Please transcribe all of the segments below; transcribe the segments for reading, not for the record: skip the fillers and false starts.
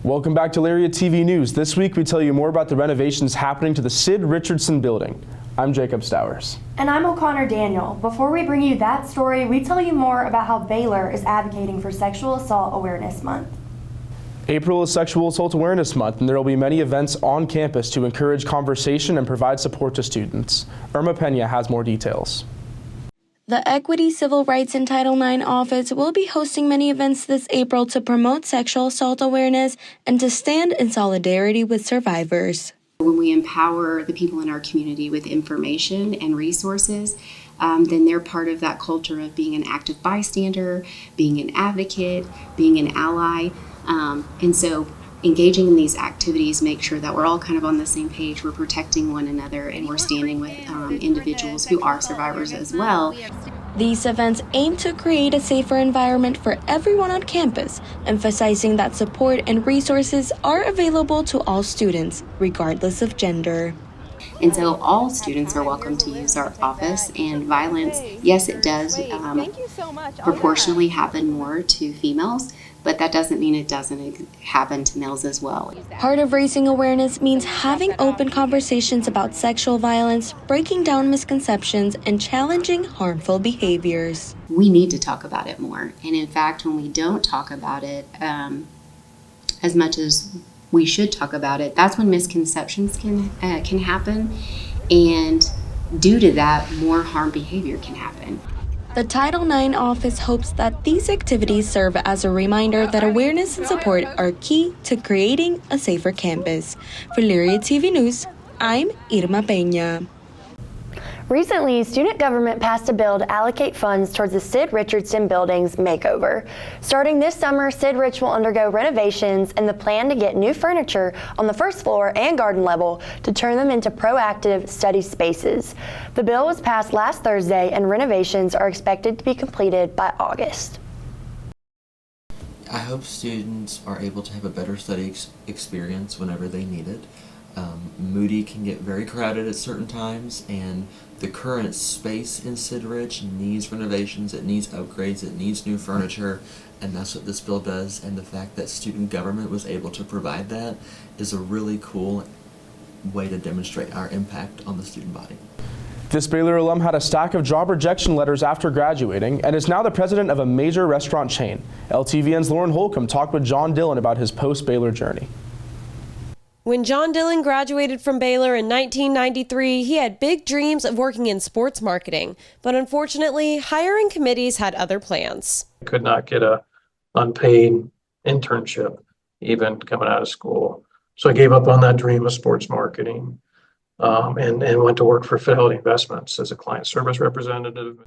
Welcome back to Lariat TV News. This week we tell you more about the renovations happening to the Sid Richardson building. I'm Jacob Stowers. And I'm O'Connor Daniel. Before we bring you that story, we tell you more about how Baylor is advocating for Sexual Assault Awareness Month. April is Sexual Assault Awareness Month, and there will be many events on campus to encourage conversation and provide support to students. Irma Pena has more details. The Equity, Civil Rights, and Title IX office will be hosting many events this April to promote sexual assault awareness and to stand in solidarity with survivors. When we empower the people in our community with information and resources, then they're part of that culture of being an active bystander, being an advocate, being an ally. And so engaging in these activities make sure that we're all kind of on the same page, we're protecting one another, and we're standing with individuals who are survivors as well. These events aim to create a safer environment for everyone on campus, emphasizing that support and resources are available to all students, regardless of gender. And so all students are welcome to use our office, and violence, yes, it does proportionally happen more to females, but that doesn't mean it doesn't happen to males as well. Part of raising awareness means having open conversations about sexual violence, breaking down misconceptions, and challenging harmful behaviors. We need to talk about it more. And in fact, when we don't talk about it as much as we should talk about it, that's when misconceptions can happen. And due to that, more harm behavior can happen. The Title IX office hopes that these activities serve as a reminder that awareness and support are key to creating a safer campus. For Lariat TV News, I'm Irma Pena. Recently, student government passed a bill to allocate funds towards the Sid Richardson building's makeover. Starting this summer, Sid Rich will undergo renovations and the plan to get new furniture on the first floor and garden level to turn them into proactive study spaces. The bill was passed last Thursday and renovations are expected to be completed by August. I hope students are able to have a better study experience whenever they need it. Moody can get very crowded at certain times, and the current space in Sid Rich needs renovations, it needs upgrades, it needs new furniture, and that's what this bill does. And the fact that student government was able to provide that is a really cool way to demonstrate our impact on the student body. This Baylor alum had a stack of job rejection letters after graduating and is now the president of a major restaurant chain. LTVN's Lauren Holcomb talked with John Dillon about his post-Baylor journey. When John Dillon graduated from Baylor in 1993, he had big dreams of working in sports marketing, but unfortunately, hiring committees had other plans. I could not get an unpaid internship, even coming out of school. So I gave up on that dream of sports marketing and went to work for Fidelity Investments as a client service representative.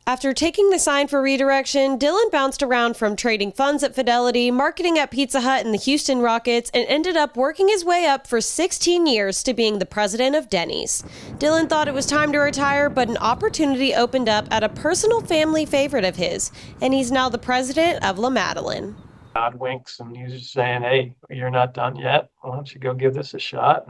After taking the sign for redirection, Dillon bounced around from trading funds at Fidelity, marketing at Pizza Hut and the Houston Rockets, and ended up working his way up for 16 years to being the president of Denny's. Dillon thought it was time to retire, but an opportunity opened up at a personal family favorite of his, and he's now the president of La Madeleine. God winks, and he's just saying, hey, you're not done yet. Why don't you go give this a shot?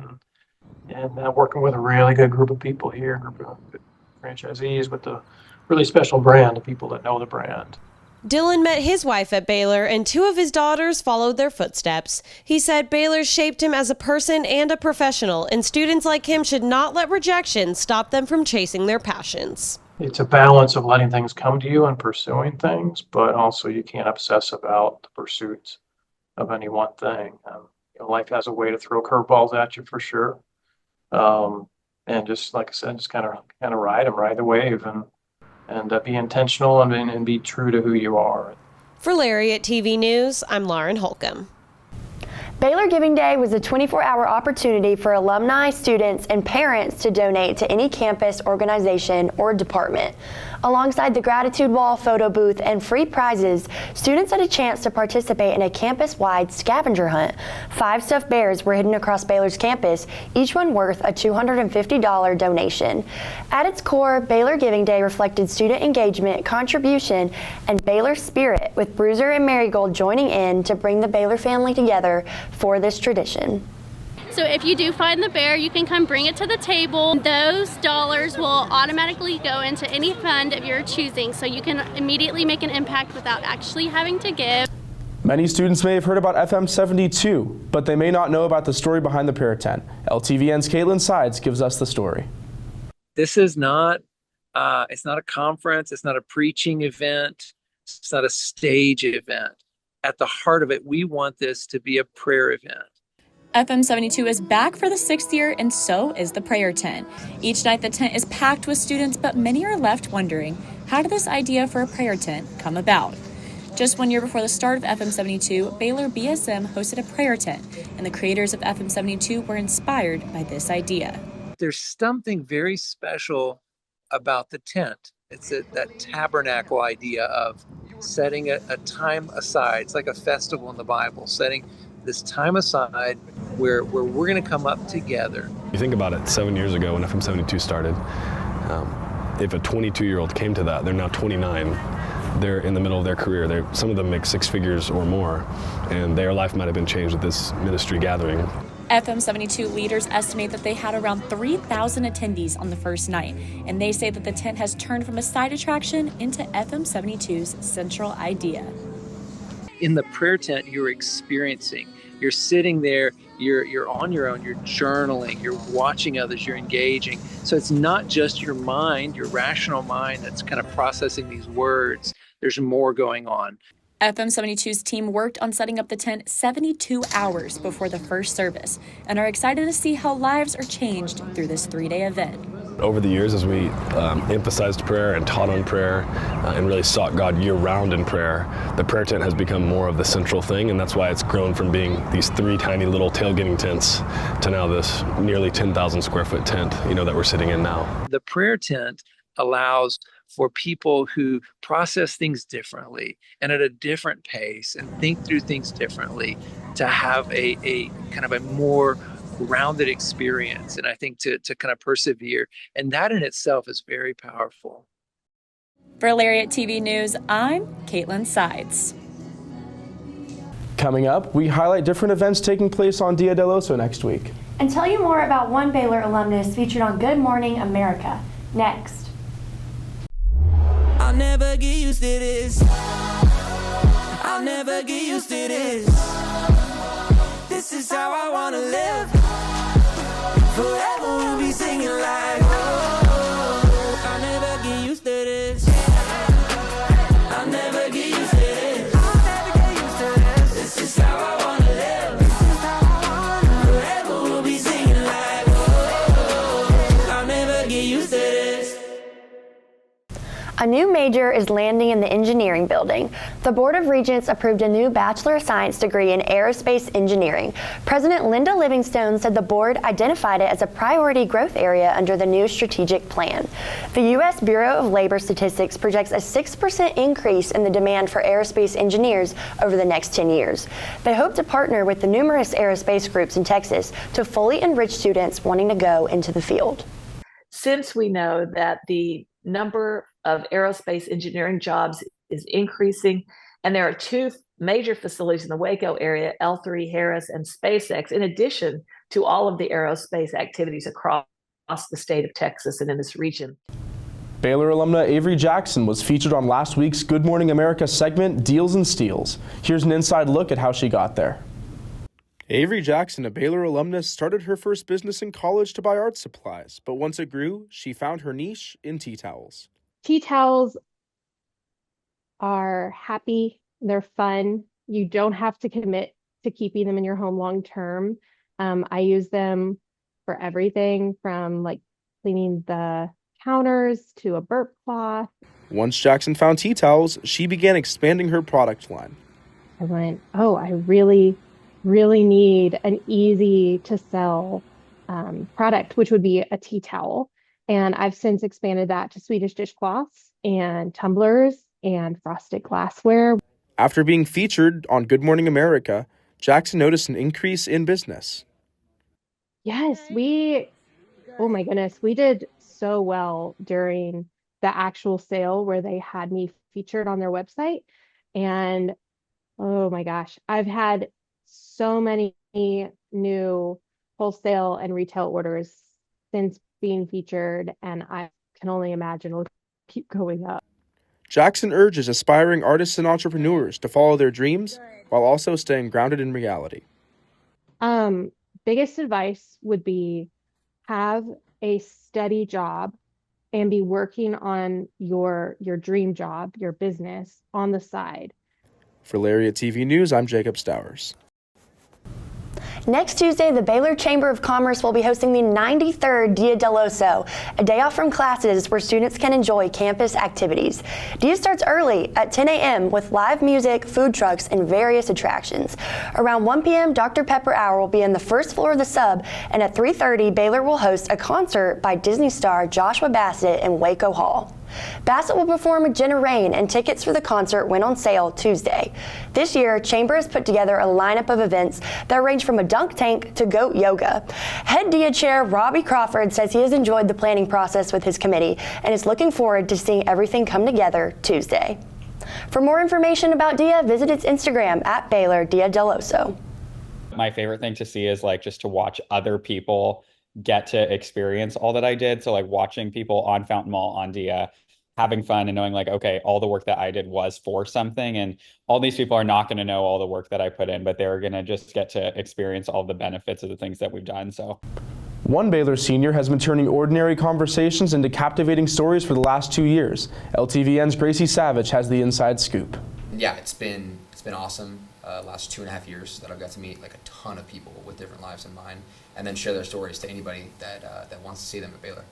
And working with a really good group of people here, a group of franchisees with the really special brand, the people that know the brand. Dillon met his wife at Baylor, and two of his daughters followed their footsteps. He said Baylor shaped him as a person and a professional, and students like him should not let rejection stop them from chasing their passions. It's a balance of letting things come to you and pursuing things, but also you can't obsess about the pursuits of any one thing. Life has a way to throw curveballs at you for sure. And just like I said, just kind of ride the wave and be intentional and be true to who you are. For Lariat TV News, I'm Lauren Holcomb. Baylor Giving Day was a 24-hour opportunity for alumni, students, and parents to donate to any campus, organization, or department. Alongside the gratitude wall, photo booth, and free prizes, students had a chance to participate in a campus-wide scavenger hunt. 5 stuffed bears were hidden across Baylor's campus, each one worth a $250 donation. At its core, Baylor Giving Day reflected student engagement, contribution, and Baylor spirit, with Bruiser and Marigold joining in to bring the Baylor family together for this tradition. So if you do find the bear, you can come bring it to the table. Those dollars will automatically go into any fund of your choosing, so you can immediately make an impact without actually having to give. Many students may have heard about FM 72, but they may not know about the story behind the prayer tent. LTVN's Caitlin Sides gives us the story. This is not, it's not a conference, it's not a preaching event, it's not a stage event. At the heart of it, we want this to be a prayer event. FM 72 is back for the 6th year, and so is the prayer tent. Each night the tent is packed with students, but many are left wondering, how did this idea for a prayer tent come about? Just 1 year before the start of FM 72, Baylor BSM hosted a prayer tent, and the creators of FM 72 were inspired by this idea. There's something very special about the tent. It's that tabernacle idea of setting a time aside. It's like a festival in the Bible, setting this time aside where we're going to come up together. You think about it, 7 years ago when FM 72 started, if a 22-year-old came to that, they're now 29. They're in the middle of their career. Some of them make 6 figures or more, and their life might have been changed with this ministry gathering. FM 72 leaders estimate that they had around 3,000 attendees on the first night, and they say that the tent has turned from a side attraction into FM 72's central idea. In the prayer tent, you're experiencing, you're sitting there, you're on your own, you're journaling, you're watching others, you're engaging. So it's not just your mind, your rational mind that's kind of processing these words. There's more going on. FM 72's team worked on setting up the tent 72 hours before the first service and are excited to see how lives are changed through this 3-day event. Over the years, as we emphasized prayer and taught on prayer and really sought God year-round in prayer, the prayer tent has become more of the central thing, and that's why it's grown from being these 3 tiny little tailgating tents to now this nearly 10,000 square foot tent, that we're sitting in now. The prayer tent allows for people who process things differently and at a different pace and think through things differently to have a kind of a more rounded experience, and I think to kind of persevere, and that in itself is very powerful. For Lariat TV News, I'm Caitlin Sides. Coming up, we highlight different events taking place on Dia del Oso next week. And tell you more about one Baylor alumnus featured on Good Morning America, next. I'll never get used to this. I'll never get used to this. This is how I wanna live. Forever we'll be singing like, oh, I'll never get used to this. I'll never get used to this. I'll never get used to this. This is how I wanna live. This is how I wanna. Forever we'll be singing like, oh, I'll never get used to this. A new major is landing in the engineering building. The Board of Regents approved a new Bachelor of Science degree in aerospace engineering. President Linda Livingstone said the board identified it as a priority growth area under the new strategic plan. The U.S. Bureau of Labor Statistics projects a 6% increase in the demand for aerospace engineers over the next 10 years. They hope to partner with the numerous aerospace groups in Texas to fully enrich students wanting to go into the field. Since we know that the number of aerospace engineering jobs is increasing, and there are 2 major facilities in the Waco area, L3 Harris and SpaceX, in addition to all of the aerospace activities across the state of Texas and in this region. Baylor alumna Avery Jackson was featured on last week's Good Morning America segment, Deals and Steals. Here's an inside look at how she got there. Avery Jackson, a Baylor alumnus, started her first business in college to buy art supplies, but once it grew, she found her niche in tea towels. Tea towels are happy, they're fun. You don't have to commit to keeping them in your home long term. I use them for everything from like cleaning the counters to a burp cloth. Once Jackson found tea towels, she began expanding her product line. I went, oh, I really need an easy to sell product, which would be a tea towel. And I've since expanded that to Swedish dishcloths and tumblers and frosted glassware. After being featured on Good Morning America, Jackson noticed an increase in business. Yes, oh my goodness, we did so well during the actual sale where they had me featured on their website. And oh my gosh, I've had so many new wholesale and retail orders since being featured, and I can only imagine it'll keep going up. Jackson urges aspiring artists and entrepreneurs to follow their dreams while also staying grounded in reality. Biggest advice would be have a steady job and be working on your dream job, your business on the side. For Lariat TV News, I'm Jacob Stowers. Next Tuesday, the Baylor Chamber of Commerce will be hosting the 93rd Dia del Oso, a day off from classes where students can enjoy campus activities. Dia starts early at 10 a.m. with live music, food trucks, and various attractions. Around 1 p.m., Dr. Pepper Hour will be in the first floor of the sub, and at 3:30, Baylor will host a concert by Disney star Joshua Bassett in Waco Hall. Bassett will perform a Jenna Rain, and tickets for the concert went on sale Tuesday. This year, Chamber has put together a lineup of events that range from a dunk tank to goat yoga. Head Dia Chair Robbie Crawford says he has enjoyed the planning process with his committee and is looking forward to seeing everything come together Tuesday. For more information about Dia, visit its Instagram at Baylor Dia del Oso. My favorite thing to see is just to watch other people get to experience all that I did. So watching people on Fountain Mall, on Dia, having fun and knowing okay, all the work that I did was for something, and all these people are not going to know all the work that I put in, but they're going to just get to experience all the benefits of the things that we've done. So one Baylor senior has been turning ordinary conversations into captivating stories for the last 2 years. LTVN's Gracie Savage has the inside scoop. Yeah, it's been awesome. Last 2.5 years that I've got to meet a ton of people with different lives in mind, and then share their stories to anybody that wants to see them at Baylor.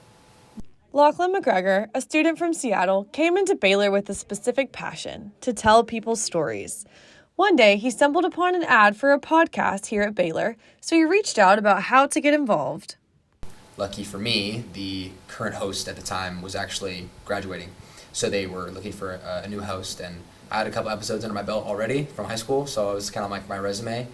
Lachlan McGregor, a student from Seattle, came into Baylor with a specific passion: to tell people's stories. One day, he stumbled upon an ad for a podcast here at Baylor, so he reached out about how to get involved. Lucky for me, the current host at the time was actually graduating, so they were looking for a new host, and I had a couple episodes under my belt already from high school, so it was kind of my resume.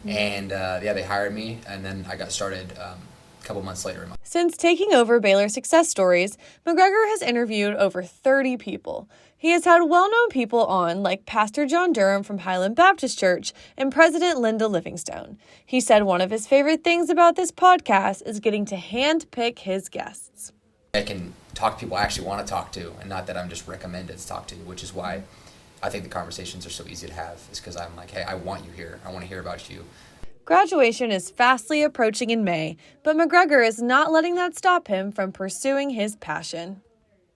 And they hired me, and then I got started a couple months later. Since taking over Baylor Success Stories, McGregor has interviewed over 30 people. He has had well-known people on, like Pastor John Durham from Highland Baptist Church and President Linda Livingstone. He said one of his favorite things about this podcast is getting to hand-pick his guests. I can talk to people I actually want to talk to, and not that I'm just recommended to talk to, which is why I think the conversations are so easy to have, is because I'm hey, I want you here. I want to hear about you. Graduation is fastly approaching in May, but McGregor is not letting that stop him from pursuing his passion.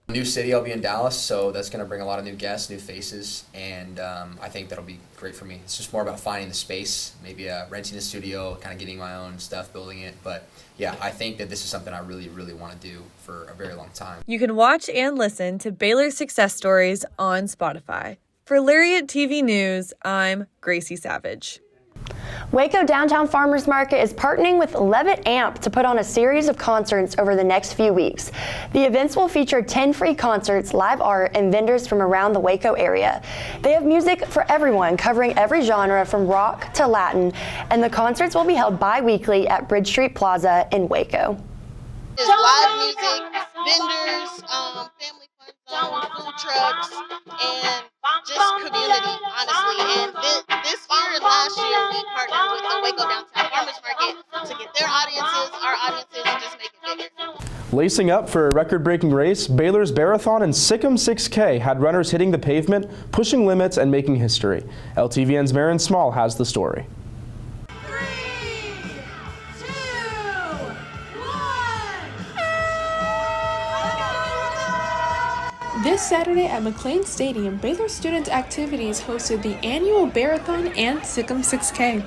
New city, I'll be in Dallas, so that's going to bring a lot of new guests, new faces, and I think that'll be great for me. It's just more about finding the space, maybe renting a studio, kind of getting my own stuff, building it. But yeah, I think that this is something I really, really want to do for a very long time. You can watch and listen to Baylor Success Stories on Spotify. For Lariat TV News, I'm Gracie Savage. Waco Downtown Farmers Market is partnering with Levitt Amp to put on a series of concerts over the next few weeks. The events will feature 10 free concerts, live art, and vendors from around the Waco area. They have music for everyone, covering every genre from rock to Latin, and the concerts will be held bi-weekly at Bridge Street Plaza in Waco. There's live music, vendors, family fun zone, food trucks, and just community, honestly. And this year and last year, we partnered with the Waco Downtown Farmers Market to get their audiences, our audiences, and just make it bigger. Lacing up for a record-breaking race, Baylor's Marathon and Sikkim 6K had runners hitting the pavement, pushing limits, and making history. LTVN's Marin Small has the story. This Saturday at McLean Stadium, Baylor Students Activities hosted the annual Marathon and Sikkim 6K.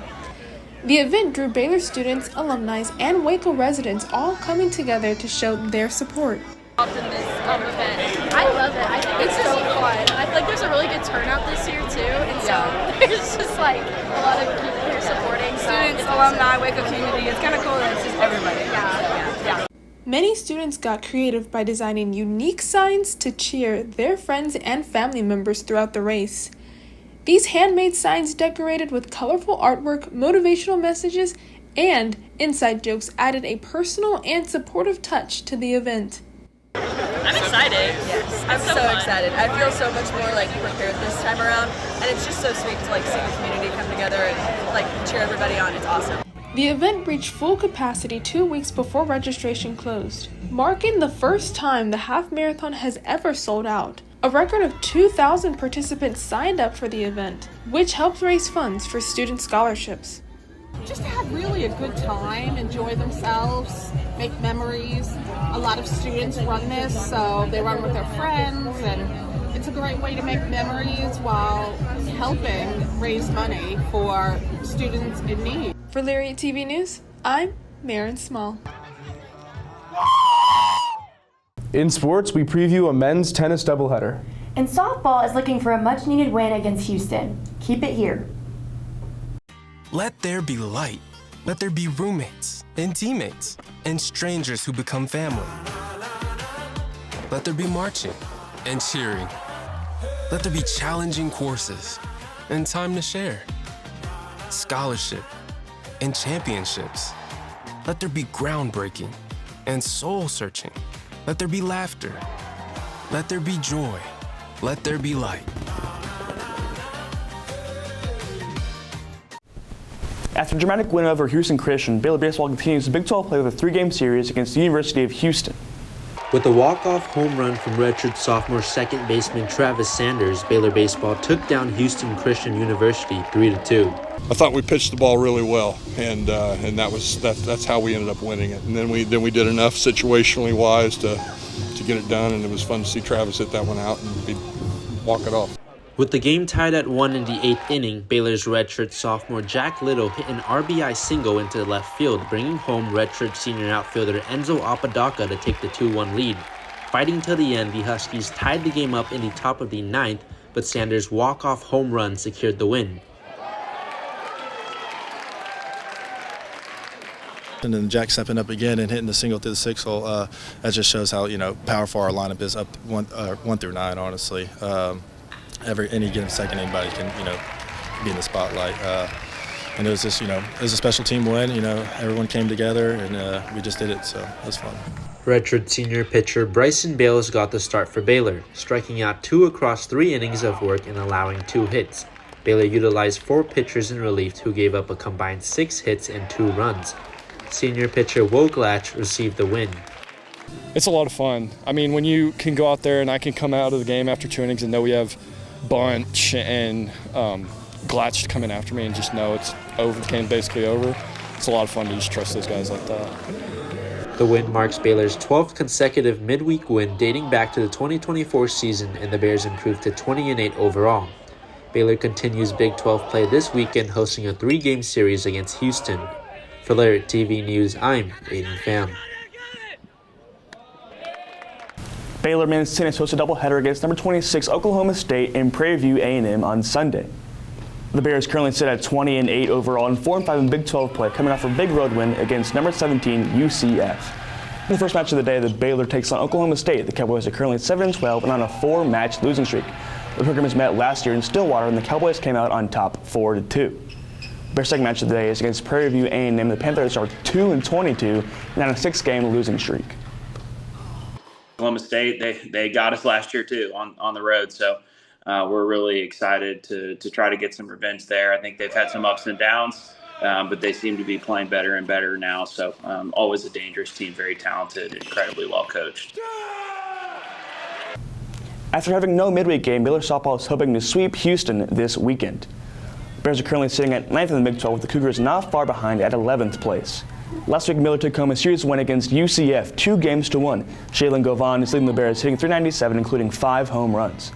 The event drew Baylor students, alumni, and Waco residents all coming together to show their support. Event. I love it. I think it's so fun. I feel like there's a really good turnout this year too, and so there's just a lot of people here supporting. Students, alumni, Waco community. It's kind of cool that it's just everybody. Yeah. Many students got creative by designing unique signs to cheer their friends and family members throughout the race. These handmade signs decorated with colorful artwork, motivational messages, and inside jokes added a personal and supportive touch to the event. I'm excited. Yes, I'm so excited. I feel so much more prepared this time around, and it's just so sweet to see the community come together and cheer everybody on. It's awesome. The event reached full capacity 2 weeks before registration closed, marking the first time the half marathon has ever sold out. A record of 2,000 participants signed up for the event, which helps raise funds for student scholarships. Just to have really a good time, enjoy themselves, make memories. A lot of students run this, so they run with their friends, and it's a great way to make memories while helping raise money for students in need. For Lariat TV News, I'm Maren Small. In sports, we preview a men's tennis doubleheader. And softball is looking for a much-needed win against Houston. Keep it here. Let there be light. Let there be roommates and teammates and strangers who become family. Let there be marching and cheering. Let there be challenging courses and time to share. Scholarship and championships. Let there be groundbreaking and soul-searching. Let there be laughter. Let there be joy. Let there be light. After a dramatic win over Houston Christian, Baylor baseball continues the Big 12 play with a 3-game series against the University of Houston. With a walk-off home run from redshirt sophomore second baseman Travis Sanders, Baylor baseball took down Houston Christian University 3-2. I thought we pitched the ball really well, and that's how we ended up winning it. And then we did enough situationally wise to get it done, and it was fun to see Travis hit that one out and walk it off. With the game tied at 1 in the 8th inning, Baylor's redshirt sophomore Jack Little hit an RBI single into left field, bringing home redshirt senior outfielder Enzo Apodaca to take the 2-1 lead. Fighting till the end, the Huskies tied the game up in the top of the 9th, but Sanders' walk-off home run secured the win. And then Jack stepping up again and hitting the single through the 6 hole. That just shows how powerful our lineup is up 1 through 9. Honestly, any given second, anybody can be in the spotlight. And it was just it was a special team win. Everyone came together and we just did it. So it was fun. Redshirt senior pitcher Bryson Bales got the start for Baylor, striking out 2 across 3 innings of work and allowing 2 hits. Baylor utilized 4 pitchers in relief who gave up a combined 6 hits and 2 runs. Senior pitcher Woglach received the win. It's a lot of fun. I mean, when you can go out there and I can come out of the game after 2 innings and know we have Bunch and Glatch coming after me and just know it's over, the game's basically over. It's a lot of fun to just trust those guys like that. The win marks Baylor's 12th consecutive midweek win dating back to the 2024 season, and the Bears improved to 20-8 overall. Baylor continues Big 12 play this weekend, hosting a 3-game series against Houston. For Lariat TV News, I'm Aiden Pham. Baylor men's tennis hosts a doubleheader against number 26 Oklahoma State and Prairie View A&M on Sunday. The Bears currently sit at 20-8 overall and 4-5 in Big 12 play, coming off a big road win against number 17 UCF. In the first match of the day, the Baylor takes on Oklahoma State. The Cowboys are currently 7-12 and on a 4-match losing streak. The Pilgrims met last year in Stillwater, and the Cowboys came out on top 4-2. Their second match of the day is against Prairie View A&M. The Panthers are 2-22 and on a 6-game losing streak. Oklahoma State, they got us last year too on the road, so we're really excited to try to get some revenge there. I think they've had some ups and downs, but they seem to be playing better and better now. So always a dangerous team, very talented, incredibly well coached. After having no midweek game, Baylor softball is hoping to sweep Houston this weekend. Bears are currently sitting at 9th in the Big 12, with the Cougars not far behind at 11th place. Last week, Baylor took home a series win against UCF, 2-1. Jalen Govan is leading the Bears, hitting .397, including 5 home runs.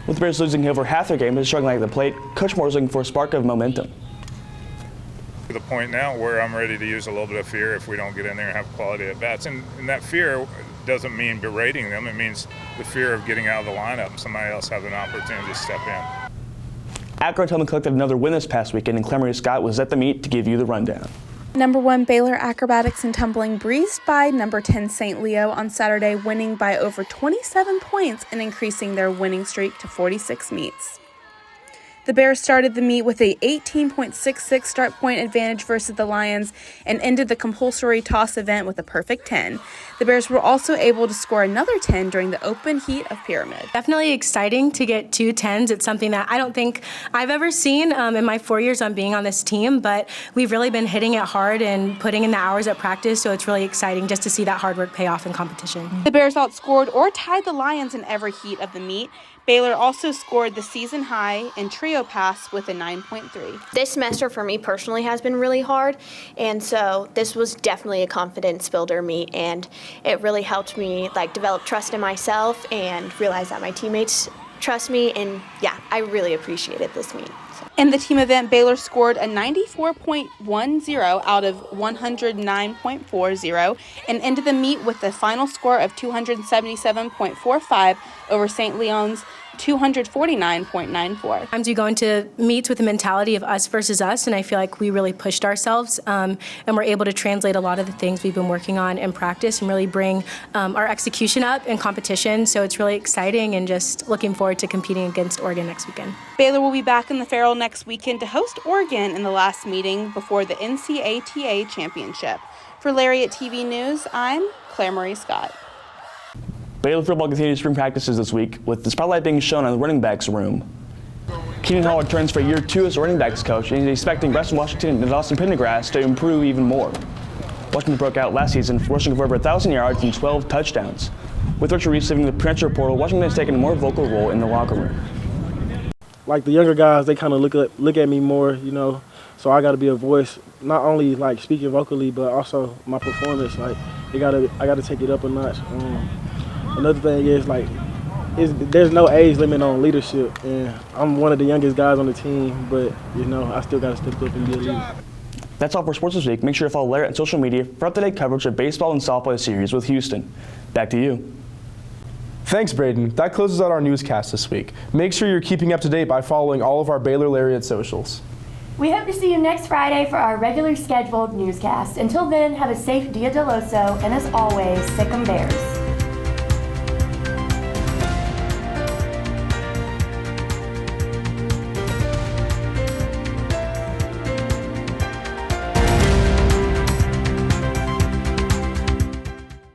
With the Bears losing over half their game and struggling at the plate, Coach Moore is looking for a spark of momentum. To the point now where I'm ready to use a little bit of fear if we don't get in there and have quality at bats. And that fear doesn't mean berating them. It means the fear of getting out of the lineup and somebody else having an opportunity to step in. Akron Tillman collected another win this past weekend, and Clemery Scott was at the meet to give you the rundown. Number 1 Baylor Acrobatics and Tumbling breezed by number 10 St. Leo on Saturday, winning by over 27 points and increasing their winning streak to 46 meets. The Bears started the meet with a 18.66 start point advantage versus the Lions and ended the compulsory toss event with a perfect 10. The Bears were also able to score another 10 during the open heat of Pyramid. Definitely exciting to get 2 10s. It's something that I don't think I've ever seen in my 4 years on being on this team, but we've really been hitting it hard and putting in the hours at practice, so it's really exciting just to see that hard work pay off in competition. The Bears outscored or tied the Lions in every heat of the meet. Baylor also scored the season high in trio pass with a 9.3. This semester for me personally has been really hard, and so this was definitely a confidence builder meet, and it really helped me develop trust in myself and realize that my teammates trust me, and yeah, I really appreciated this meet. In the team event, Baylor scored a 94.10 out of 109.40 and ended the meet with the final score of 277.45 over St. Leon's 249.94. Sometimes you go into meets with the mentality of us versus us, and I feel like we really pushed ourselves and we're able to translate a lot of the things we've been working on in practice and really bring our execution up in competition. So it's really exciting and just looking forward to competing against Oregon next weekend. Baylor will be back in the Farrell next weekend to host Oregon in the last meeting before the NCATA championship. For Lariat TV News, I'm Claire Marie Scott. Baylor football continues spring practices this week, with the spotlight being shown on the running backs room. Keenan Hall returns for year 2 as running backs coach, and he's expecting Preston Washington and Dawson Pendergrass to improve even more. Washington broke out last season, rushing for over 1,000 yards and 12 touchdowns. With Richard Reese leaving the transfer portal, Washington has taken a more vocal role in the locker room. Like the younger guys, they kind of look at me more, so I got to be a voice, not only speaking vocally, but also my performance. I got to take it up a notch. Another thing is there's no age limit on leadership, and I'm one of the youngest guys on the team, but I still got to step up and be a leader. That's all for sports this week. Make sure to follow Lariat on social media for up-to-date coverage of baseball and softball series with Houston. Back to you. Thanks, Braden. That closes out our newscast this week. Make sure you're keeping up to date by following all of our Baylor Lariat socials. We hope to see you next Friday for our regular scheduled newscast. Until then, have a safe Dia del Oso, and as always, sic 'em Bears.